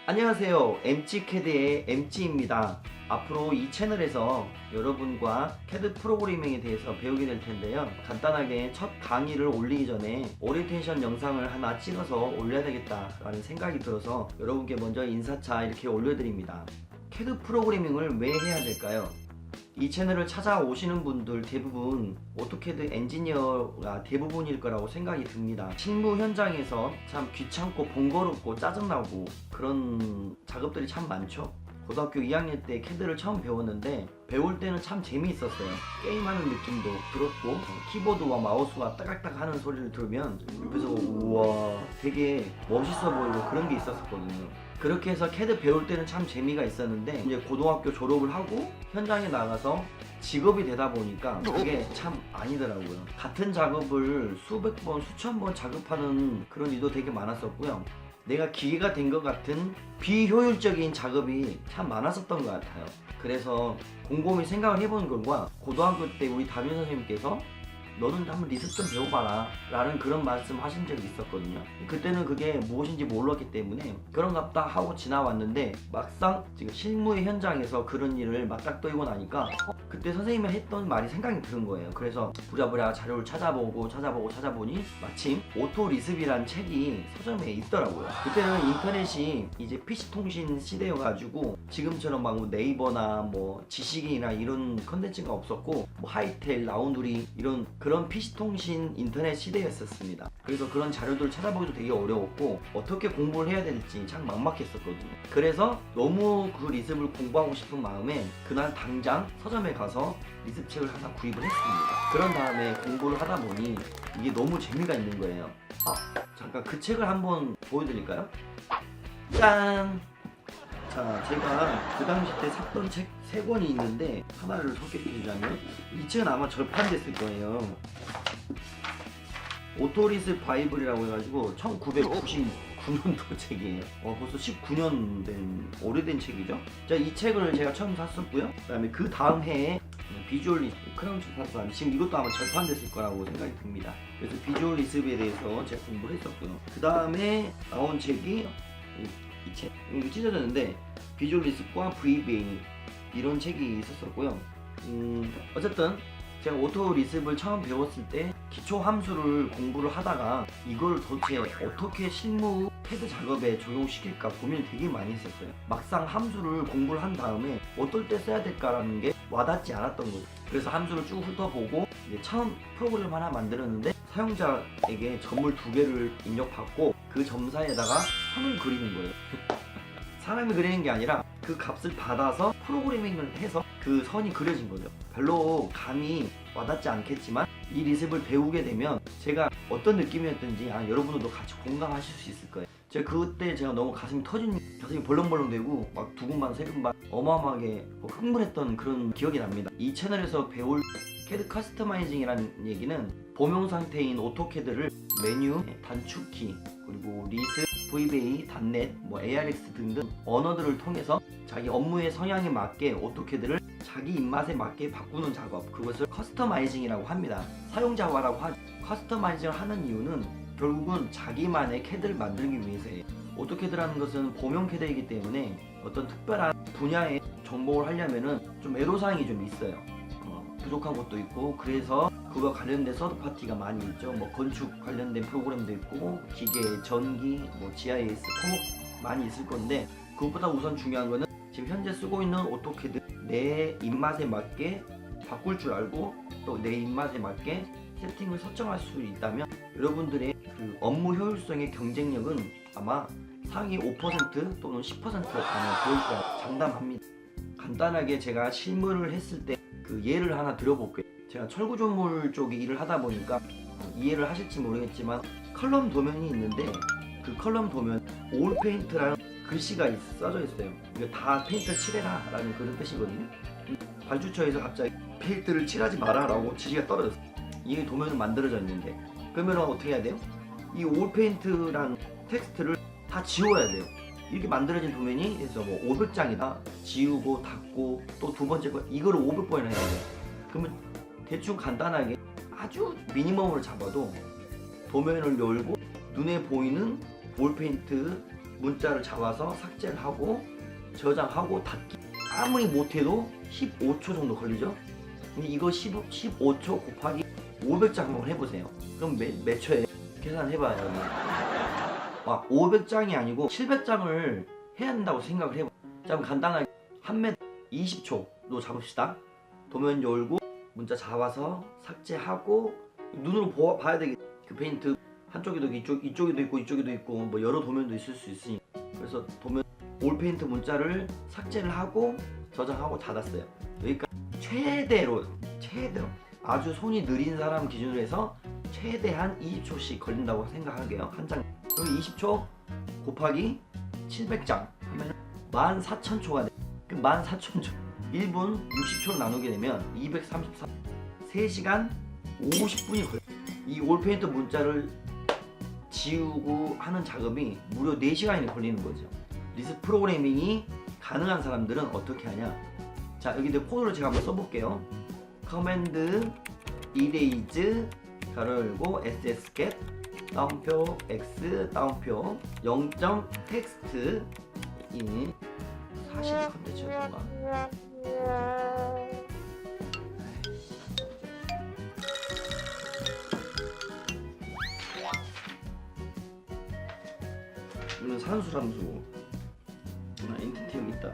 안녕하세요. MCCAD의 MC입니다. 앞으로 이 채널에서 여러분과 CAD 프로그래밍에 대해서 배우게 될 텐데요. 간단하게 첫 강의를 올리기 전에 오리엔테이션 영상을 하나 찍어서 올려야 되겠다라는 생각이 들어서 여러분께 먼저 인사차 이렇게 올려드립니다. CAD 프로그래밍을 왜 해야 될까요? 이 채널을 찾아오시는 분들 대부분 오토캐드 엔지니어가 대부분일 거라고 생각이 듭니다. 실무 현장에서 참 귀찮고 번거롭고 짜증나고 그런 작업들이 참 많죠. 고등학교 2학년 때 캐드를 처음 배웠는데 배울 때는 참 재미있었어요. 게임하는 느낌도 들었고 키보드와 마우스와 따각따각 하는 소리를 들으면 옆에서 우와 되게 멋있어 보이고 그런 게 있었거든요. 그렇게 해서 캐드 배울 때는 참 재미가 있었는데 이제 고등학교 졸업을 하고 현장에 나가서 직업이 되다 보니까 그게 참 아니더라고요. 같은 작업을 수백 번, 수천 번 작업하는 그런 일도 되게 많았었고요. 내가 기계가 된 것 같은 비효율적인 작업이 참 많았었던 것 같아요. 그래서 곰곰이 생각을 해보는 결과 고등학교 때 우리 담임 선생님께서 너는 한번 리습 좀 배워봐라 라는 그런 말씀 하신 적이 있었거든요. 그때는 그게 무엇인지 몰랐기 때문에 그런갑다 하고 지나왔는데 막상 지금 실무의 현장에서 그런 일을 맞닥뜨리고 나니까 그때 선생님이 했던 말이 생각이 드는 거예요. 그래서 부랴부랴 자료를 찾아보니 마침 오토 리습이란 책이 서점에 있더라고요. 그때는 인터넷이 이제 PC통신 시대여가지고 지금처럼 막 네이버나 뭐 지식인이나 이런 컨텐츠가 없었고 뭐 하이텔, 라운드리 이런 그런 PC통신 인터넷 시대였었습니다. 그래서 그런 자료들을 찾아보기도 되게 어려웠고 어떻게 공부를 해야 될지 참 막막했었거든요. 그래서 너무 그 리습을 공부하고 싶은 마음에 그날 당장 서점에 가서 리습책을 하나 구입을 했습니다. 그런 다음에 공부를 하다 보니 이게 너무 재미가 있는 거예요. 잠깐 그 책을 한번 보여드릴까요? 짠! 자, 제가 그 당시 때 샀던 책 3권이 있는데 하나를 소개해드리자면 이 책은 아마 절판됐을 거예요. 오토리습 바이블이라고 해가지고 1999년도 책이에요. 벌써 19년 된 오래된 책이죠. 자, 이 책을 제가 처음 샀었고요. 그 다음에 그 다음 해에 비주얼 리습 크라운치 샀었는데 지금 이것도 아마 절판됐을 거라고 생각이 듭니다. 그래서 비주얼 리습에 대해서 제가 공부를 했었고요. 그 다음에 나온 책이 이 책, 이거 찢어졌는데 비주얼 리습과 VBA 이런 책이 있었었고요. 어쨌든 제가 오토 리습을 처음 배웠을 때 기초 함수를 공부를 하다가 이걸 도대체 어떻게 실무 캐드 작업에 적용시킬까 고민을 되게 많이 했었어요. 막상 함수를 공부를 한 다음에 어떨 때 써야 될까라는 게 와닿지 않았던 거죠. 그래서 함수를 쭉 훑어보고 이제 처음 프로그램 하나 만들었는데 사용자에게 점을 2개를 입력받고 그 점 사이에다가 선을 그리는 거예요. 사람이 그리는 게 아니라 그 값을 받아서 프로그래밍을 해서 그 선이 그려진 거죠. 별로 감이 와닿지 않겠지만 이 리습을 배우게 되면 제가 어떤 느낌이었던지 여러분들도 같이 공감하실 수 있을 거예요. 그때 제가 너무 가슴이 벌렁벌렁 되고 막 두근반 세근반 어마어마하게 흥분했던 그런 기억이 납니다. 이 채널에서 배울 캐드 커스터마이징이라는 얘기는 범용 상태인 오토캐드를 메뉴, 단축키, 그리고 리습, VBA, 단넷, ARX 등등 언어들을 통해서 자기 업무의 성향에 맞게 오토캐드를 자기 입맛에 맞게 바꾸는 작업, 그것을 커스터마이징이라고 합니다. 사용자화라고 하죠. 커스터마이징을 하는 이유는 결국은 자기만의 캐드를 만들기 위해서예요. 오토캐드라는 것은 범용 캐드이기 때문에 어떤 특별한 분야에 접목을 하려면은 좀 애로사항이 좀 있어요. 부족한 것도 있고, 그래서 그거 관련된 서드파티가 많이 있죠. 건축 관련된 프로그램도 있고, 기계, 전기, GIS, 토목 많이 있을 건데, 그것보다 우선 중요한 거는 지금 현재 쓰고 있는 오토캐드 내 입맛에 맞게 바꿀 줄 알고 또 내 입맛에 맞게 세팅을 설정할 수 있다면 여러분들의 그 업무 효율성의 경쟁력은 아마 상위 5% 또는 10% 안에 보일 거라 장담합니다. 간단하게 제가 실무를 했을 때 그 예를 하나 들어볼게요. 제가 철구조물 쪽에 일을 하다 보니까 이해를 하실지 모르겠지만 컬럼 도면이 있는데 그 컬럼 도면 올 페인트라는 글씨가 써져 있어요. 이거 다 페인트를 칠해라 라는 그런 뜻이거든요. 발주처에서 갑자기 페인트를 칠하지 마라 라고 지시가 떨어졌어요. 이 도면은 만들어졌는데 그러면 어떻게 해야 돼요? 이 올 페인트란 텍스트를 다 지워야 돼요. 이렇게 만들어진 도면이 그래서 500장이다 지우고 닫고 또 두 번째 거 이거를 500번이나 해야 돼요. 그러면 대충 간단하게 아주 미니멈으로 잡아도 도면을 열고 눈에 보이는 올 페인트 문자를 잡아서 삭제를 하고 저장하고 닫기. 아무리 못해도 15초 정도 걸리죠. 근데 이거 15초 곱하기 500장 한번 해보세요. 그럼 몇 초에 계산해봐요. 500장이 아니고 700장을 해야 한다고 생각을 해봐. 자, 그럼 간단하게 한 매 20초로 잡읍시다. 도면 열고 문자 잡아서 삭제하고 눈으로 봐야 되겠. 그 페인트 한쪽에도 이쪽에도 있고 이쪽에도 있고 뭐 여러 도면도 있을 수 있으니까. 그래서 도면 올 페인트 문자를 삭제를 하고 저장하고 닫았어요. 여기까지 최대로 아주 손이 느린 사람 기준으로 해서 최대한 20초씩 걸린다고 생각할게요. 한 장. 그럼 20초 곱하기 700장 하면 14,000초가 돼. 그 14,000초 1분 60초를 나누게 되면 234 3시간 50분이 걸려. 이 올페인트 문자를 지우고 하는 작업이 무려 4시간이 걸리는 거죠. 리스트 프로그래밍이 가능한 사람들은 어떻게 하냐. 자, 여기 코드를 제가 한번 써볼게요. 커맨드 erase 가로 열고 ssget 다운표 x 다운표 0.text 인 사실 컨텐츠였던가. 이건 산수함수. 엔티티 여기 있다.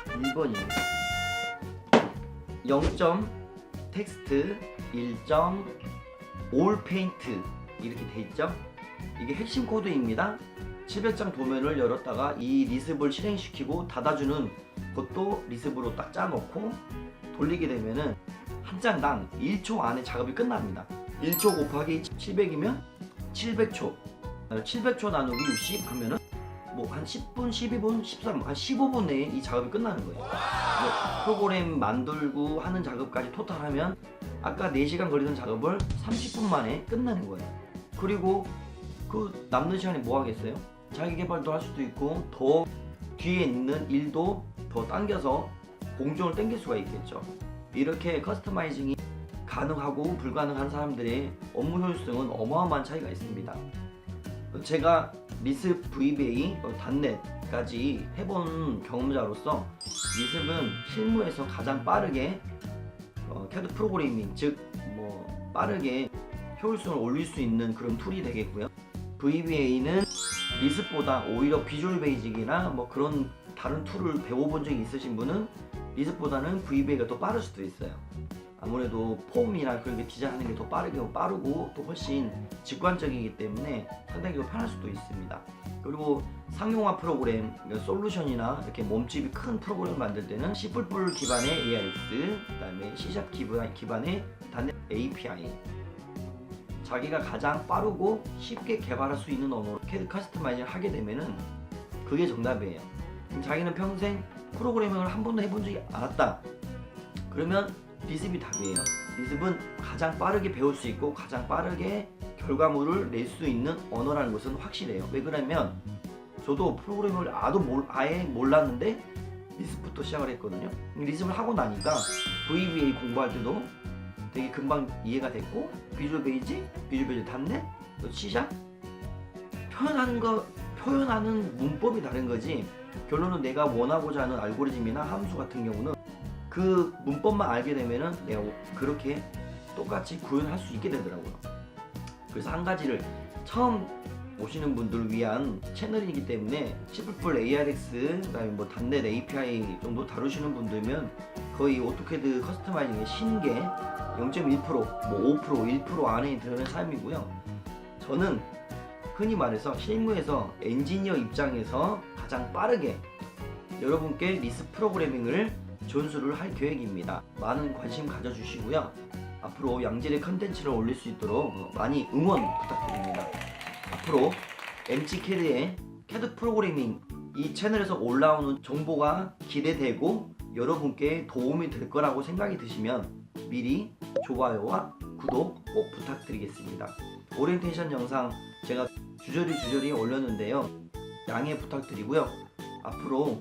1번이에요. 0.text 1.allpaint 이렇게 돼 있죠. 이게 핵심 코드입니다. 700장 도면을 열었다가 이 리습을 실행시키고 닫아주는 것도 리습으로 딱 짜놓고 돌리게 되면은 한 장당 1초 안에 작업이 끝납니다. 1초 곱하기 700이면 700초. 700초 나누기 60 하면은 뭐 한 10분, 12분, 13분, 한 15분 내에 이 작업이 끝나는 거예요. 프로그램 만들고 하는 작업까지 토탈하면 아까 4시간 걸리는 작업을 30분 만에 끝나는 거예요. 그리고 그 남는 시간에 뭐 하겠어요? 자기 개발도 할 수도 있고 더 뒤에 있는 일도 더 당겨서 공정을 당길 수가 있겠죠. 이렇게 커스터마이징이 가능하고 불가능한 사람들의 업무 효율성은 어마어마한 차이가 있습니다. 제가 리습 VBA, .NET까지 해본 경험자로서 리습은 실무에서 가장 빠르게 CAD 프로그래밍, 즉 뭐 빠르게 효율성을 올릴 수 있는 그런 툴이 되겠고요. VBA는 리습보다 오히려 비주얼 베이직이나 뭐 그런 다른 툴을 배워본 적이 있으신 분은 리습보다는 VBA가 더 빠를 수도 있어요. 아무래도 폼이나 그런 게 디자인하는 게 더 빠르고 또 훨씬 직관적이기 때문에 상당히 더 편할 수도 있습니다. 그리고 상용화 프로그램, 솔루션이나 이렇게 몸집이 큰 프로그램을 만들 때는 C++ 기반의 ARX, 그다음에 C# 기반의 .NET API. 자기가 가장 빠르고 쉽게 개발할 수 있는 언어로 CAD 커스터마이징을 하게 되면은 그게 정답이에요. 자기는 평생 프로그래밍을 한 번도 해본 적이 않았다. 그러면 리습이 답이에요. 리습은 가장 빠르게 배울 수 있고 가장 빠르게 결과물을 낼 수 있는 언어라는 것은 확실해요. 왜 그러냐면 저도 프로그래밍을 아예 몰랐는데 리습부터 시작을 했거든요. 리습을 하고 나니까 VBA 공부할 때도 되게 금방 이해가 됐고 비주얼 베이직, .NET, C# 표현하는 문법이 다른 거지 결론은 내가 원하고자 하는 알고리즘이나 함수 같은 경우는 그 문법만 알게 되면은 내가 그렇게 똑같이 구현할 수 있게 되더라고요. 그래서 한 가지를 처음 오시는 분들을 위한 채널이기 때문에 C++ ARX, 그다음에 뭐 .NET API 정도 다루시는 분들면 거의 오토캐드 커스터마이징의 신계 0.1%, 뭐 5%, 1% 안에 드는 삶이고요. 저는 흔히 말해서 실무에서 엔지니어 입장에서 가장 빠르게 여러분께 리습 프로그래밍을 전수를 할 계획입니다. 많은 관심 가져주시고요. 앞으로 양질의 컨텐츠를 올릴 수 있도록 많이 응원 부탁드립니다. 앞으로 MCCAD의 CAD 프로그래밍 이 채널에서 올라오는 정보가 기대되고 여러분께 도움이 될 거라고 생각이 드시면 미리 좋아요와 구독 꼭 부탁드리겠습니다. 오리엔테이션 영상 제가 주저리 올렸는데요. 양해 부탁드리고요. 앞으로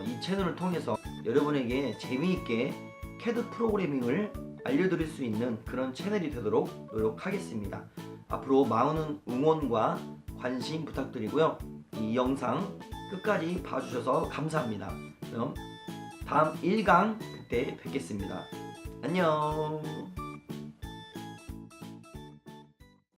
이 채널을 통해서 여러분에게 재미있게 CAD 프로그래밍을 알려드릴 수 있는 그런 채널이 되도록 노력하겠습니다. 앞으로 많은 응원과 관심 부탁드리고요. 이 영상 끝까지 봐주셔서 감사합니다. 그럼 다음 1강 그때 뵙겠습니다. 안녕.